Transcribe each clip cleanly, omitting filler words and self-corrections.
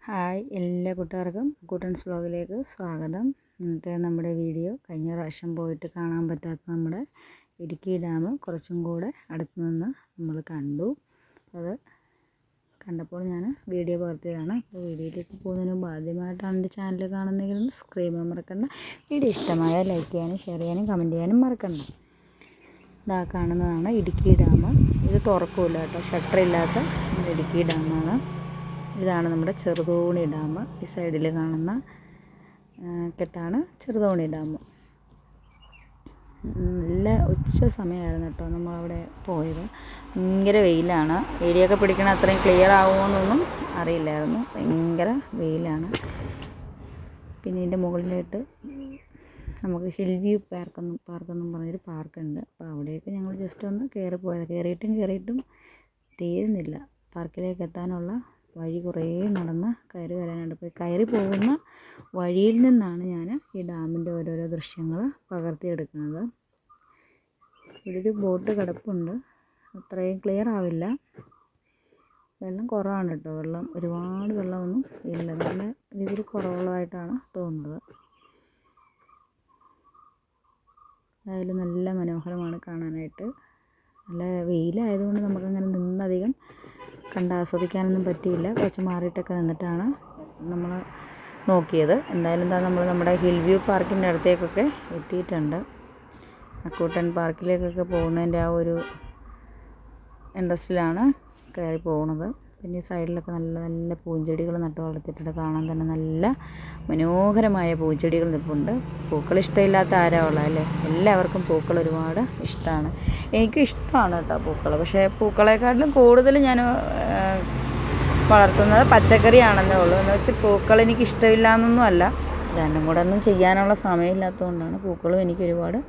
Hi എല്ലാ കൂട്ടുകാർക്കും കൂട്ടൻസ് വ്ലോഗിലേക്ക് സ്വാഗതം. ഇന്നത്തെ നമ്മുടെ വീഡിയോ കഴിഞ്ഞ പ്രാവശ്യം പോയിട്ട് കാണാൻ പറ്റാത്ത നമ്മുടെ ഇടുക്കി ഡാം കുറച്ചും കൂടെ അടുത്ത് നിന്ന് നമ്മൾ കണ്ടു. അത് കണ്ടപ്പോൾ ഞാൻ വീഡിയോ പകർത്തിയതാണ്. അപ്പോൾ വീഡിയോയിലേക്ക് പോകുന്നതിന് മുമ്പ് ആദ്യമായിട്ടാണ് എൻ്റെ ചാനൽ കാണുന്നതെങ്കിൽ സബ്സ്ക്രൈബ് ചെയ്യാൻ മറക്കണ്ട. വീഡിയോ ഇഷ്ടമായ ലൈക്ക് ചെയ്യാനും ഷെയർ ചെയ്യാനും കമൻറ്റ് ചെയ്യാനും മറക്കണ്ട. ഇതാ കാണുന്നതാണ് ഇടുക്കി ഡാം. ഇത് തുറക്കില്ല കേട്ടോ, ഷട്ടറില്ലാത്ത ഇടുക്കി ഡാമാണ്. ഇതാണ് നമ്മുടെ ചെറുതോണി ഡാം. ഈ സൈഡിൽ കാണുന്ന കെട്ടാണ് ചെറുതോണി ഡാം. നല്ല ഉച്ച സമയമായിരുന്നു കേട്ടോ നമ്മളവിടെ പോയത്. ഭയങ്കര വെയിലാണ്. വീഡിയോ ഒക്കെ പിടിക്കണ അത്രയും ക്ലിയർ ആകുമോയെന്നൊന്നും അറിയില്ലായിരുന്നു. ഭയങ്കര വെയിലാണ്. പിന്നെ ഇതിൻ്റെ മുകളിലായിട്ട് നമുക്ക് ഹിൽ വ്യൂ പാർക്കെന്നും പറഞ്ഞൊരു പാർക്കുണ്ട്. അപ്പോൾ അവിടെയൊക്കെ ഞങ്ങൾ ജസ്റ്റ് ഒന്ന് കയറിപ്പോയത്. കയറിയിട്ടും തീരുന്നില്ല. പാർക്കിലേക്ക് എത്താനുള്ള വഴി കുറേ നടന്ന് കയറി വരാനുണ്ട്. അപ്പോൾ കയറി പോകുന്ന വഴിയിൽ നിന്നാണ് ഞാൻ ഈ ഡാമിൻ്റെ ഓരോരോ ദൃശ്യങ്ങൾ പകർത്തിയെടുക്കുന്നത്. ഇവിടെ ഒരു ബോട്ട് കിടപ്പുണ്ട്. അത്രയും ക്ലിയർ ആവില്ല, വെള്ളം കുറവാണ് കേട്ടോ. ഒരുപാട് വെള്ളമൊന്നും ഇല്ല, നല്ല രീതിയിൽ കുറവുള്ളതായിട്ടാണ് തോന്നുന്നത്. അതായാലും നല്ല മനോഹരമാണ് കാണാനായിട്ട്. നല്ല വെയിലായതുകൊണ്ട് നമുക്കങ്ങനെ നിന്നധികം ആസ്വദിക്കാനൊന്നും പറ്റിയില്ല. കുറച്ച് മാറിയിട്ടൊക്കെ നിന്നിട്ടാണ് നമ്മൾ നോക്കിയത്. എന്തായാലും നമ്മൾ നമ്മുടെ ഹിൽ വ്യൂ പാർക്കിൻ്റെ അടുത്തേക്കൊക്കെ എത്തിയിട്ടുണ്ട്. അക്കൂട്ടൻ പാർക്കിലേക്കൊക്കെ പോകുന്നതിൻ്റെ ആ ഒരു ഇൻട്രസ്റ്റിലാണ് കയറി പോകുന്നത്. പിന്നെ ഈ സൈഡിലൊക്കെ നല്ല നല്ല പൂഞ്ചെടികൾ നട്ടു വളർത്തിയിട്ടുണ്ട്. കാണാൻ തന്നെ നല്ല മനോഹരമായ പൂച്ചെടികൾ നിൽപ്പുണ്ട്. പൂക്കൾ ഇഷ്ടമില്ലാത്ത ആരാ ഉള്ളത് അല്ലേ? എല്ലാവർക്കും പൂക്കൾ ഒരുപാട് ഇഷ്ടമാണ്. എനിക്കും ഇഷ്ടമാണ് കേട്ടോ പൂക്കൾ. പക്ഷേ പൂക്കളെക്കാട്ടിലും കൂടുതൽ ഞാൻ വളർത്തുന്നത് പച്ചക്കറിയാണെന്നേ ഉള്ളൂ. എന്ന് വെച്ച് പൂക്കൾ എനിക്ക് ഇഷ്ടമില്ല എന്നൊന്നും അല്ല. രണ്ടും കൂടെ ഒന്നും ചെയ്യാനുള്ള സമയമില്ലാത്തതുകൊണ്ടാണ്. പൂക്കളും എനിക്ക് ഒരുപാട്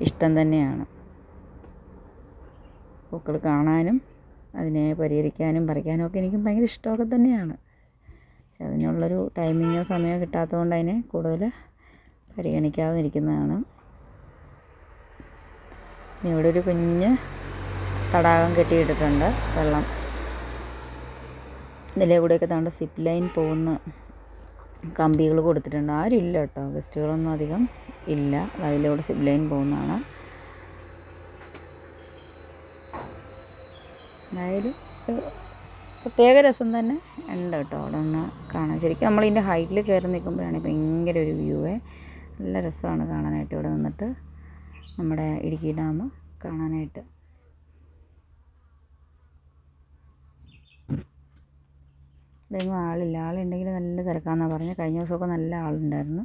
ഇഷ്ടം തന്നെയാണ്. പൂക്കൾ കാണാനും അതിനെ പരിഹരിക്കാനും പറിക്കാനും ഒക്കെ എനിക്കും ഭയങ്കര ഇഷ്ടമൊക്കെ തന്നെയാണ്. പക്ഷെ അതിനുള്ളൊരു ടൈമിങ്ങോ സമയമോ കിട്ടാത്തതുകൊണ്ട് അതിനെ കൂടുതൽ പരിഗണിക്കാതെ ഇരിക്കുന്നതാണ്. പിന്നെ ഇവിടെ ഒരു കുഞ്ഞ് തടാകം കെട്ടിയിട്ടിട്ടുണ്ട്. വെള്ളം ഇതിലെ കൂടെയൊക്കെ താണ്ട് സിപ്പ് ലൈൻ പോകുന്ന കമ്പികൾ കൊടുത്തിട്ടുണ്ട്. ആരും ഇല്ല കേട്ടോ, ഗസ്റ്റുകളൊന്നും അധികം ഇല്ല. അതിലൂടെ സിപ്പ് ലൈൻ പോകുന്നതാണ്. അതായത് പ്രത്യേക രസം തന്നെ ഉണ്ട് കേട്ടോ അവിടെ നിന്ന് കാണാൻ. ശരിക്കും നമ്മളിതിൻ്റെ ഹൈറ്റിൽ കയറി നിൽക്കുമ്പോഴാണ് ഭയങ്കര ഒരു വ്യൂവേ. നല്ല രസമാണ് കാണാനായിട്ട് ഇവിടെ നിന്നിട്ട് നമ്മുടെ ഇടുക്കി ഡാം കാണാനായിട്ട്. ഇവിടെയൊന്നും ആളില്ല. ആളുണ്ടെങ്കിൽ നല്ല തിരക്കാമെന്നാണ് പറഞ്ഞത്. കഴിഞ്ഞ ദിവസമൊക്കെ നല്ല ആളുണ്ടായിരുന്നു.